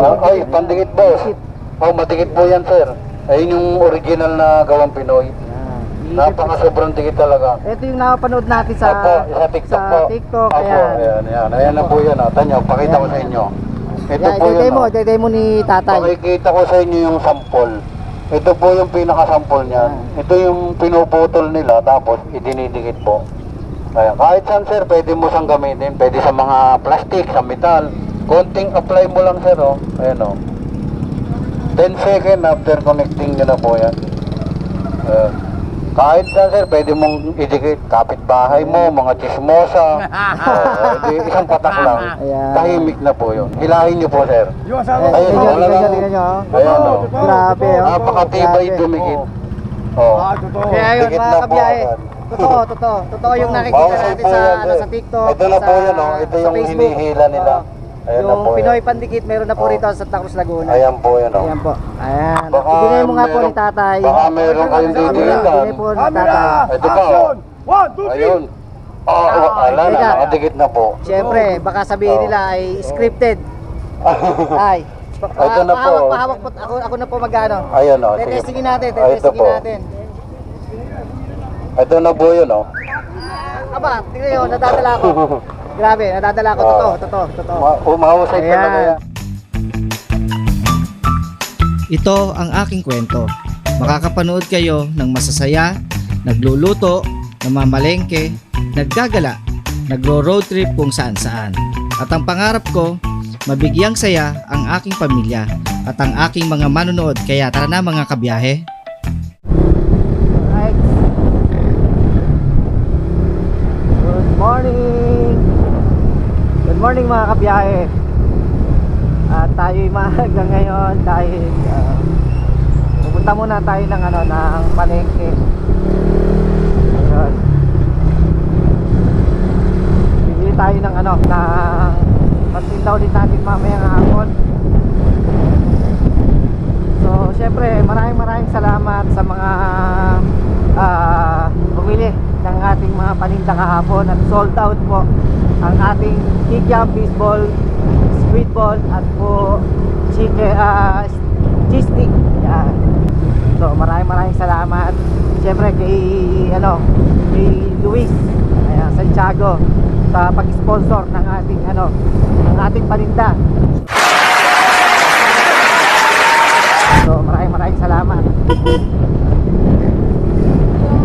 Ay, pandikit boss. Oh, madikit po yan sir. Ayun yung original na gawang Pinoy. Napaka sobrang dikit talaga. Ito yung napapanood natin sa TikTok po. TikTok. Opo, ayan na po yan. Tanyo, pakita ko sa inyo. Ito po yun. Idagay mo ni tatay. Pakikita ko sa inyo yung sample. Ito po yung pinaka-sample niyan. Ito yung pinuputol nila tapos idinidikit po. Kaya kahit saan sir, pwede mo siyang gamitin. Pwede sa mga plastic, sa metal. Konting apply mo lang sir, oh. Ayan, oh. 10 seconds after connecting nyo na po yan. Kahit saan sir, pwede mong idikit. Kapitbahay mo, mga chismosa. Isang patak lang. Tahimik na po yun. Hilahin nyo po sir. Ayun, wala lang. Ayan, oh. Grabe, oh. Napakatibay dumikit. Oh. Kaya yun, mga kabiyahe. Totoo yung nakikita natin sa TikTok. Ito na po yun, oh. Ito yung hinihila nila. Ayan yung Pinoy Pandikit, meron na po rito sa Santa Cruz, Laguna. Ayan po yun, oh. Ayan po. Ayan. Ibigay mo nga po ni tatay. Baka meron kayong didikitan. Ibigay po ni tatay. Ito pa, oh. Ayun. Ala na, nakadikit na po. Siyempre, baka sabihin nila ay scripted. Ay. Ito na po. Pahawak po. Ako na po mag-ano. Ayun, oh. Tetestingin natin. Ito na po yun, oh. Aba, tingnan nyo, nadadala ko. Grabe, nadadala ko. Totoo. Umahusay talaga yan. Ito ang aking kwento. Makakapanood kayo ng masasaya, nagluluto, namamalengke, naggagala, nagro-road trip kung saan-saan. At ang pangarap ko, mabigyang saya ang aking pamilya at ang aking mga manonood. Kaya tara na mga kabiyahe. Alright. Good morning mga kabiyahe. At tayo'y maaga ngayon dahil pupunta muna tayo ng ng palengke. Ayun. Bibili tayo ng ng pagtinda ulit natin mamayang hapon. So syempre maraming salamat sa mga bumili ng ating mga paninda kahapon at sold out po ang ating kikiam, baseball, squid ball at po cheese stick. Yan. So maraming salamat siyempre kay kay Luis Santiago sa pag-sponsor ng ating paninda. So maraming salamat.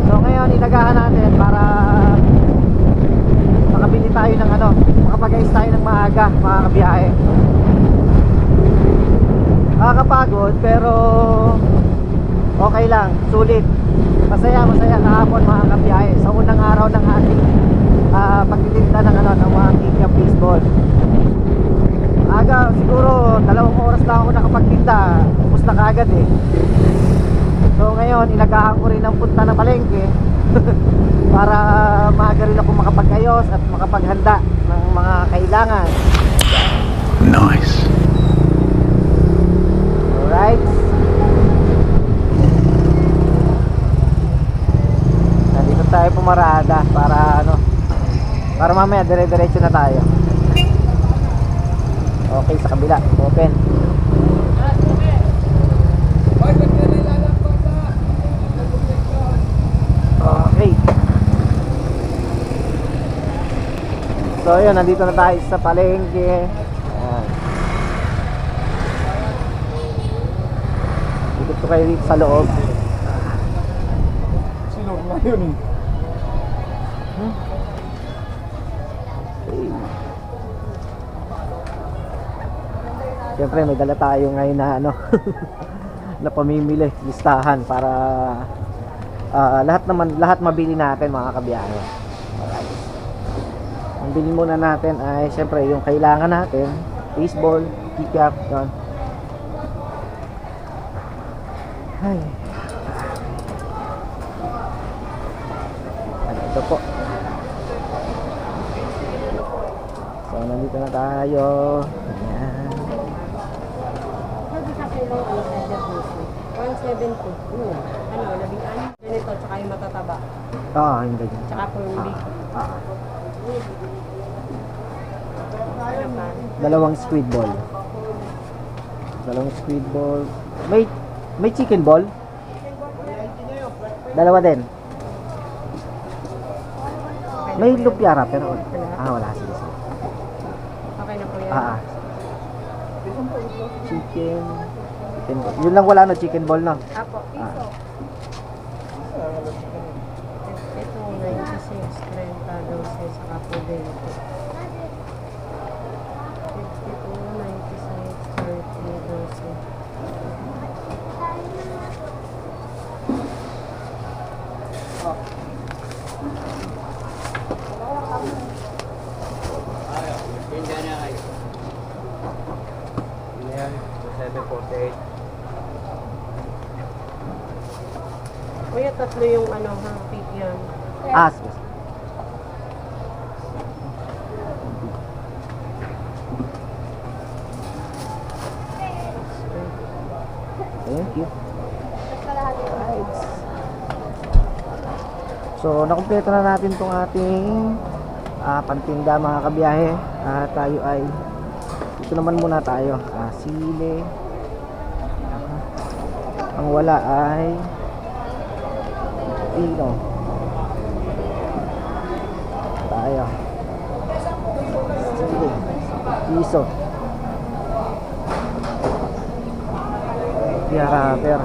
So ngayon inagahan natin para makabili tayo ng makapag-ayos tayo ng maaga mga kabiyahe. Nakakapagod pero okay lang, sulit. Masaya kahapon mga kabiyahe sa unang araw ng ating pagtitinda ng ng mga kikiam baseball. Aga, siguro 2 oras lang ako nakapagtinda, ubos na kaagad eh. So ngayon inagahan ko rin ang punta ng palengke para maaga rin ako makapag-ayos at makapaghanda ng mga kailangan. Nice. Alright. Nandito tayo pumarada para mamaya dire-diretso na tayo. Okay, sa kabila, open. Okay. So yun, nandito na tayo sa palengke. Ayan. Dito ko kayo dito sa loob. Sino na yun eh? Siyempre may dala tayo ngayon na na pamimili, listahan para lahat mabili natin mga kabiyahe. Alright. Ang bilhin muna natin ay siyempre yung kailangan natin, baseball, kikiam, yun. Ay. Ito po. So nandito na tayo. Ayan. 170. Ganito, tsaka yung matataba. Yung ganyan. Tsaka po yung big. Dalawang squid ball. Dalawang squid ball. May chicken ball? Dalawa din. May lumpia wrapper. Wala. Sige. Okay na po yan. Chicken ball. Yun lang wala no, chicken ball no? Apo. Ah. Ito, 96, 30, 12, saka po 20. 52, 96, 30, 12. Yan, 748. Kuya, tatlo yung ano, cake yan. Sige. Thank you. Right. So, nakumpleto na natin tong ating pantinda mga kabiyahe. Tayo ay dito naman muna tayo. Sili. Ang wala ay pino. Tayo. Sili. Piso. Wrapper.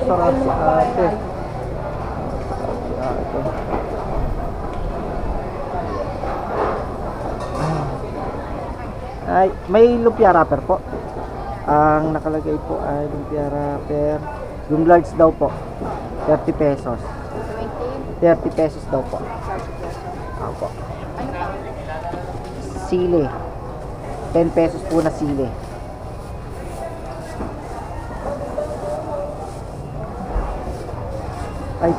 Sarap si ate. Ay, may lumpia wrapper po. Ang nakalagay po ay lumpia wrapper. Yung large daw po, 30 pesos. 30 pesos daw po. Opo. Sili. 10 pesos po na sili. Ay,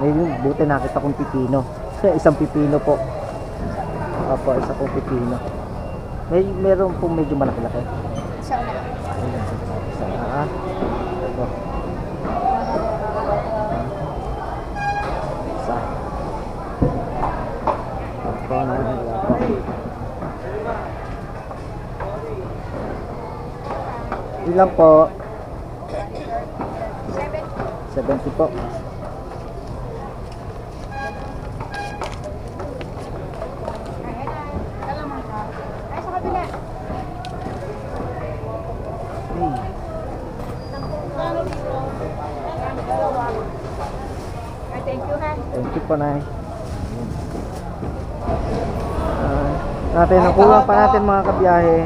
ngayon, buti nakita kong pipino. Isang pipino po. Opo, isa pong pipino. Meron pong medyo malaki-laki. Isa na. Ito. Isa. Ito na. Ilan po? 70 po. Thank you po, Nay. Natin, nakuha pa natin mga kabiyahe.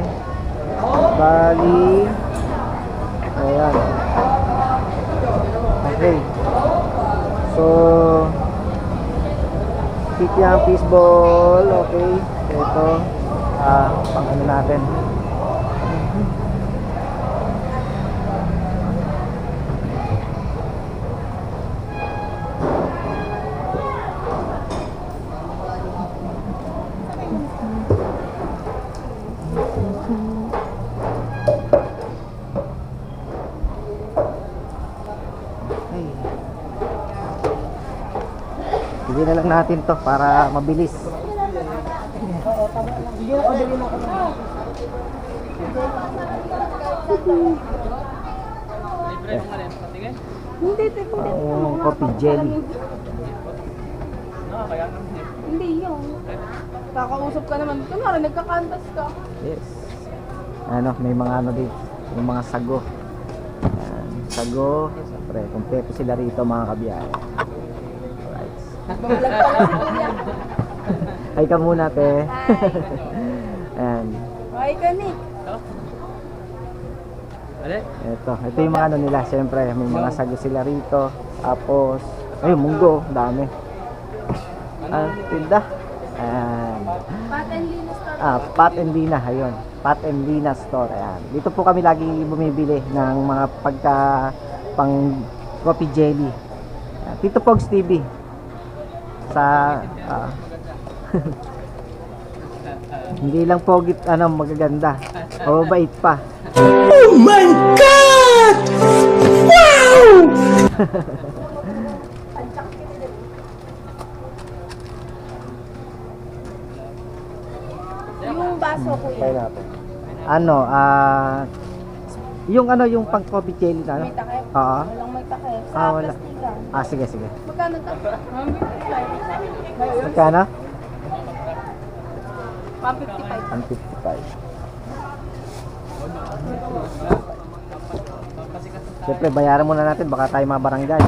Bali. Ayan. Okay. So, Kikiang fishball. Okay. Ito. Pang ano natin. Bigyan na lang natin to para mabilis. Hindi. Coffee jelly. Hindi yun. Kakausap ka naman. Kunwari, nagkakantas ka. Yes. Ano, may mga ano dito. May mga sago. Ayan, sago. Siyempre, kompleto sila rito mga kabiyahe. Alright. Nagbabalag pa lang si Kuya. Hi ka muna, te. Ayan. Hi ka, Nick. Ito yung mga ano nila. Siyempre, may mga sago sila rito. Tapos, ayun, munggo. Dami. Tinda. Ayan. Pat and Lina, ayun. Pat and Lina store, ayan. Dito po kami lagi bumibili ng mga pang coffee jelly. Ayan. Tito Pogs TV. Sa hindi lang pogit magaganda. Mababait pa. Oh my God! Wow! Yung baso, Kuya. Pineapple. Ano, yung ano, yung pang coffee jelly na ano? May takip. Oo. Walang may takip. Sa Wala. plastikan. Sige, sige. Magkano ka? Magkano? 155. 155. Siyempre, bayaran muna natin. Baka tayo mga barangay.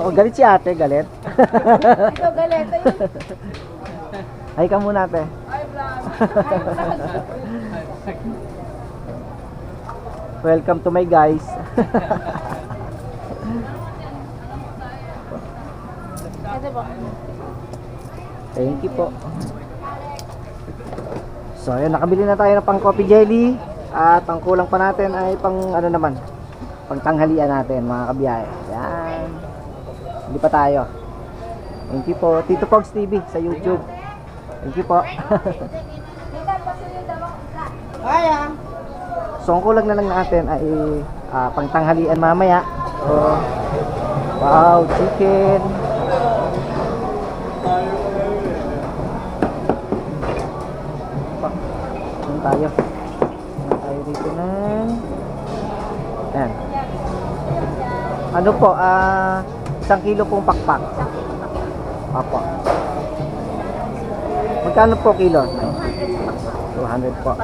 Oh, galit si ate, galit. Ito, galeta yun. Ay ka muna, ate. Ay, vlog. Welcome to my guys. Ito ba? Thank you po. So, ayun, nakabili na tayo ng pang coffee jelly. At ang kulang pa natin ay pang ano naman, pang tanghalian natin, mga kabiyahe. Yan. Hindi pa tayo. Thank you po. Tito Pogs TV sa YouTube. Thank you po. So, ang kulang na lang natin ay pang tanghalian mamaya. So, wow, chicken. Tayo dito na. Ayan. Ano po, 1 kilo pong pakpak. Opo. Magkano po kilo? 200 po.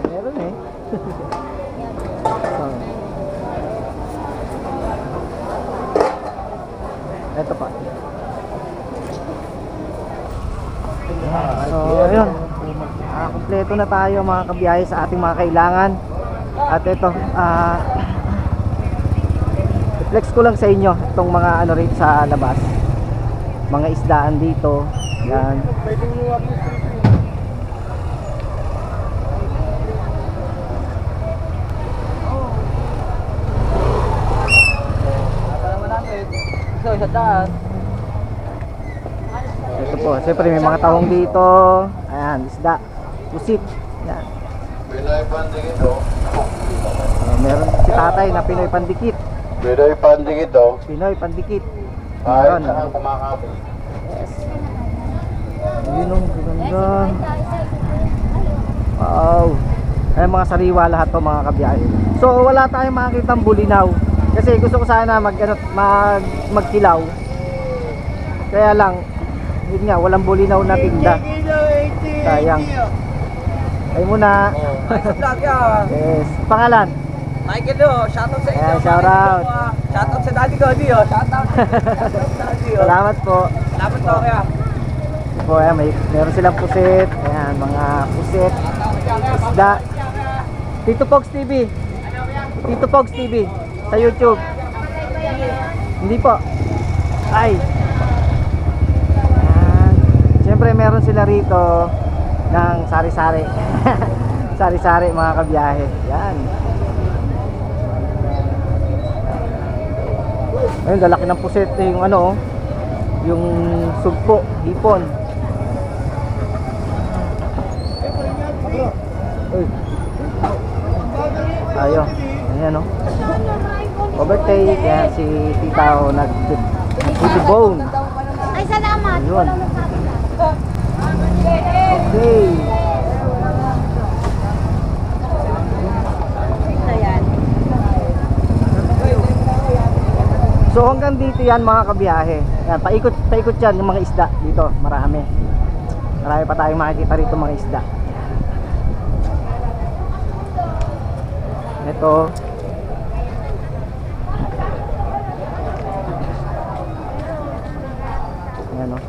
Meron eh. Ito pa. So, ayun. Kompleto na tayo mga kabiyahe sa ating mga kailangan. At ito, i-flex ko lang sa inyo itong mga ano rin sa labas. Mga isdaan dito. Yan. Ito po, siyempre may mga tahong dito. Ayan, isda, pusit. Ayan. Pinoy pandikit oh. Meron si tatay na Pinoy pandikit. Pinoy pandikit oh. Pinoy pandikit. Kahit Meron. saan kumakabi. Yes. Yun ang ganda. Wow. Ayan, mga sariwa lahat to mga kabiyahe. So wala tayong makikitang bulinaw. Kasi gusto ko sana magkilaw. Kaya lang, yun nga, walang bulinaw na tinda. Sayang. Ay muna. Yes. Pangalan? Michael do, shoutout sa inyo. Ayan, shoutout. Shoutout sa daddy ko, Dio. Shoutout sa daddy ko. Salamat po. Salamat po kaya. Po, ayan, meron silang pusit. Ayan, mga pusit. Isda. Tito Pogs TV. Tito Pogs TV. Sa YouTube. Hindi po. Ay. Ayan. Siyempre meron sila rito ng sari-sari. Sari-sari mga kabiyahe. Yan. Ayun, lalaki ng puset yung ano, yung sugpo, hipon. Uy. Ayo. Ayan o. Overtake. Kaya si tita o nag-bone. Ay, salamat. Ayun. Okay. So hanggang dito yan mga kabiyahe. Yan, paikot yan yung mga isda dito, marami. Marami pa tayong makikita rito mga isda. Ito. Ayan o.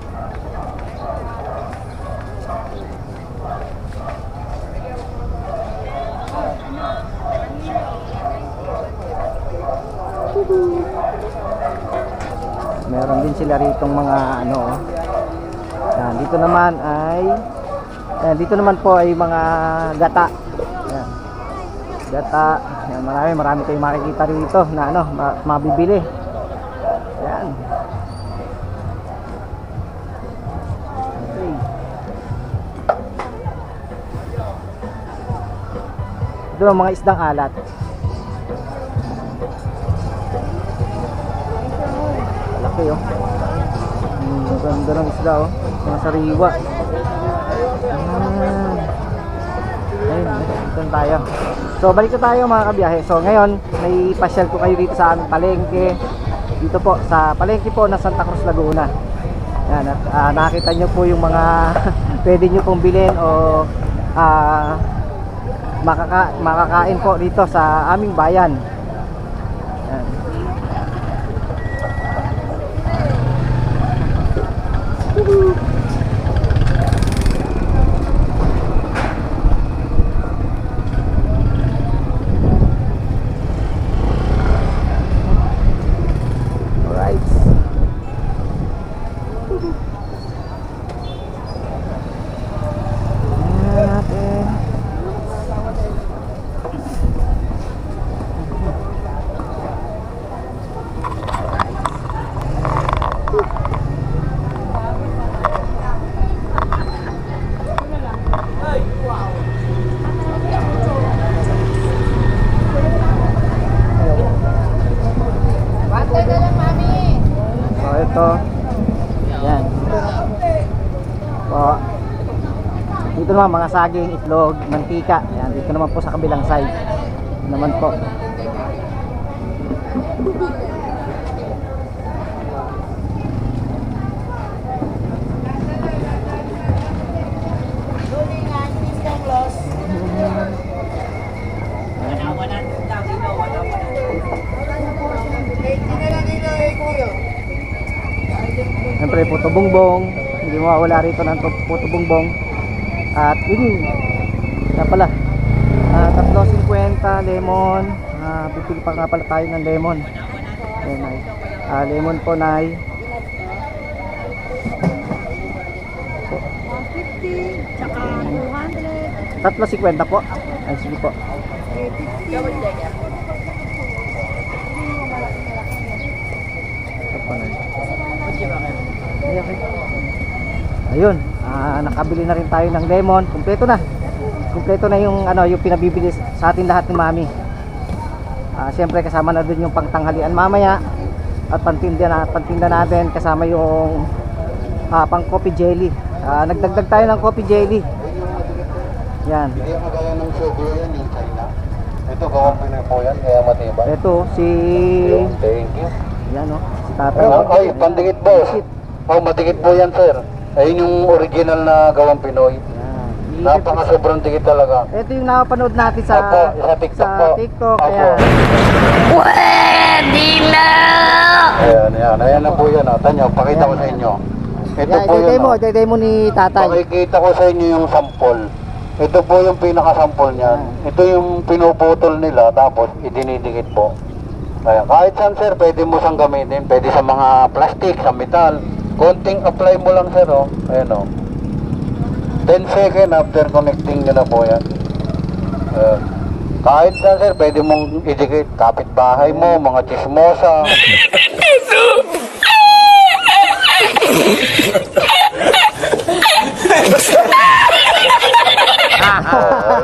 Meron din sila ritong mga ano. Yan, dito naman ay dito naman po ay mga gata. Yan. Gata. Yan, marami kayong makikita rito na ano, mabibili. Yan. Okay. Ito ang mga isdang alat. Laki oh. Ganda ng isda oh. Mga sariwa. Ayun, dito tayo. So balik na tayo mga kabiyahe. So ngayon, may pasyal ko kayo dito sa aming palengke. Dito po, sa palengke po ng Santa Cruz, Laguna. Yan, at nakita nyo po yung mga pwede nyo pong bilhin o makakain po dito sa aming bayan. Yan. Alright. Ayan natin. So ito. Yan. So, dito naman mga saging, itlog, mantika. Yan, dito naman po sa kabilang side. Naman po. Siyempre puto bongbong, hindi mawawala rito ng puto bongbong. At yun, na pala 3.50 lemon. Pipili pa nga pala tayo ng lemon. Ayan, ay. Lemon po na 150, tsaka 200. 3.50 po. Ay sige po. Ito po na. Ayun, nakabili na rin tayo ng lemon. Kumpleto na. Kumpleto na yung yung pinabibili sa atin lahat ni Mami. Siyempre kasama na dun yung pangtanghalian mamaya at pantinda natin kasama yung pang coffee jelly. Nagdagdag tayo ng coffee jelly. Yan. Hindi yung kagaya ng sugar yan, yung China. Ito, gawang Pinoy po yan, kaya matibay. Ito si Thank you. yan si Tatay. Ay, pandikit boss. Oh, madikit po yan, sir. Ayun yung original na gawang Pinoy. Yan. Napaka sobrang dikit talaga. Ito yung napapanood natin sa Opo, sa TikTok po. TikTok. Opo. Kaya Ayan na po yan. Tanyo, pakita ko sa inyo. Ito yan, po yun. itay mo ni Tatay. Pakikita ko sa inyo yung sample. Ito po yung pinaka-sample niyan. Ito yung pinuputol nila, tapos idinidikit po. Kaya kahit saan, sir, pwede mo siyang gamitin. Pwede sa mga plastic, sa metal. Konting apply mo lang, sir, oh. Ayan, oh. 10 seconds after connecting nyo na po yan. Kahit saan, sir, pwede mong idikit. Kapitbahay mo, mga chismosa.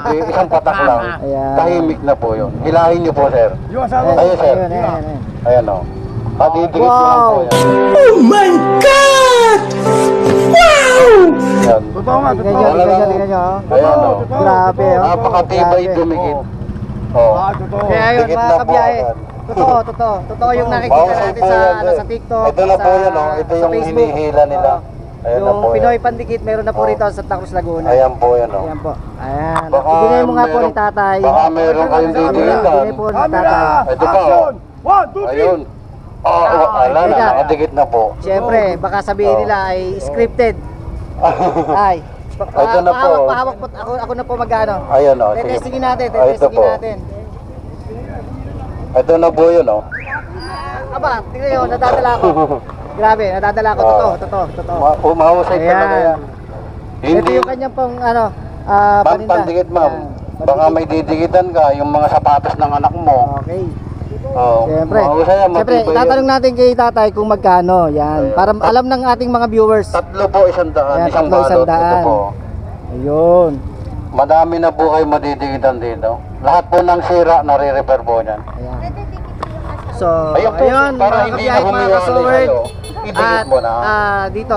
Isang patak lang. Ayan. Tahimik na po yun. Hilahin nyo po, sir. Ayan, Ayun, sir. ayan. Ayan, o. Patidikit mo lang po yan. Oh my God! Wow! Yan. Tingnan nyo. Ayan, o. Grabe, oh. Napakatibay Grabe. dumikit. O. Kaya yun Dikit mga na po kabiyahe. agad. Totoo yung nakikita Mahusay natin po sa yan, sir. sa TikTok. Ito na po yan, o. Ito sa yung Facebook. hinihila nila. Oo. Ayan na Yung po yan. Pinoy Pandikit meron na po rito sa Santa Cruz, Laguna. Ayan po yan, o. Ayan po. Ayan. Baka Ibigay mo nga po ni meron- Tatay. baka meron kayong didikitan. Ibigay po ni Tatay. Ito pa, o. Ayun. Ala na, Teka. nakadikit na po. Siyempre, baka sabihin Oo. nila ay scripted. Ay. Ito na po. Pahawak po. Ako na po mag-ano. Ayan, o. Sige. Tetestingin natin. Ay, ito Tetestingin po. natin. Ito na po yun, o. Aba, tingnan nyo, nadadala ko. Grabe, nadadala ko. Totoo. Mahusay talaga Ayan. yan. Ito yung kanyang pong Ma'am, paninda. pandikit, ma'am. Ayan, Baka may didikitan ka, yung mga sapatos ng anak mo. Okay. Oh, Siyempre. mahusay yan, Siyempre, matibay tatanong yan. natin kay Tatay kung magkano. Yan. Ayan. Para alam ng ating mga viewers. Tatlo po, 100. Ayan, Isang tatlo, balot. 100. Ito po. Ayun. Madami na po kayo madidikitan dito. Lahat po ng sira, nare-repair po yan. Ayan. So, Ayun po, ayun, para mga hindi kabiyahe, na mga humiwalay kasoward. kayo. Idikit mo na. Dito,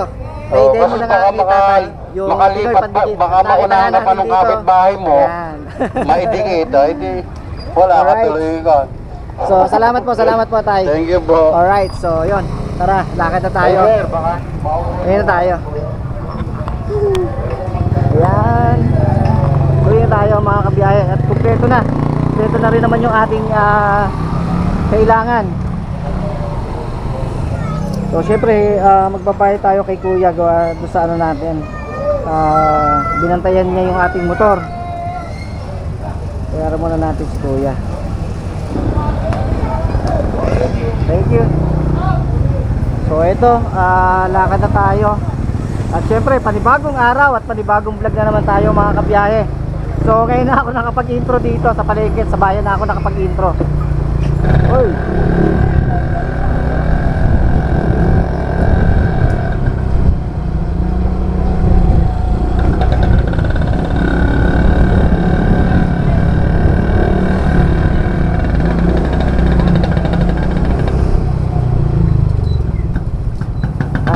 may demo kasi na baka nga ni Tatay. Yung makalipat Pinoy pa, Pandikit. baka Nakita maunahan na pa natin nung dito. kapitbahay mo, Ayan. maidikit, hindi. Wala ka Alright. tuloy ka. So, salamat po, Tay. Thank you po. Alright, so yun. Tara, lakad na tayo. Sir, baka Ayun na tayo. Ayan. Tuloy na tayo mga kabiyahe. At kumpleto na. Kumpleto na rin naman yung ating kailangan. So syempre magbabayad tayo kay Kuya gawa doon sa ano natin. Binantayan niya yung ating motor. Kaya muna natin si Kuya. Thank you. So ito, lakad na tayo. At syempre panibagong araw at panibagong vlog na naman tayo mga kabiyahe. So ngayon na ako nakapag-intro dito sa palengke, sa bayan na ako nakapag-intro. Oy.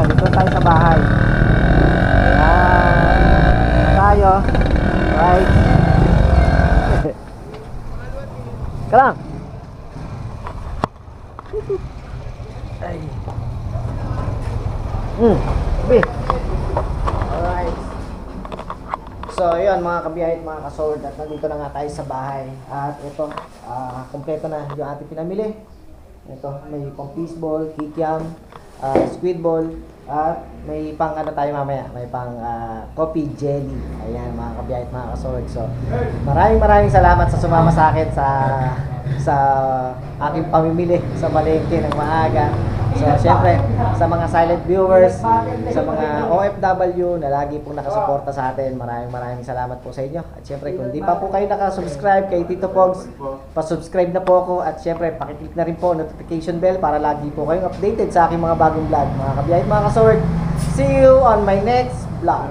Dito tayo sa bahay. Ayan. Tayo. Right. Kalang. Ay. Sabi. Alright. So, yun mga kabiyahe at mga kasord. At nandito na nga tayo sa bahay. At ito, kompleto na yung ating pinamili. Ito, may pang fishball, kikiam, squid ball, at may pang ano tayo mamaya, may pang coffee jelly. Ayan mga kabiyahe at mga kasord. So, maraming salamat sa sumama sa akin sa aking pamimili sa palengke ng maaga. So, syempre, sa mga silent viewers, sa mga OFW na lagi pong nakasuporta sa atin, maraming salamat po sa inyo. At syempre, kung di pa po kayo nakasubscribe kay Tito Pogs, pa-subscribe na po ako. At syempre, pakiclick na rin po notification bell para lagi po kayong updated sa aking mga bagong vlog. Mga kabiyahe at mga kasword, see you on my next vlog.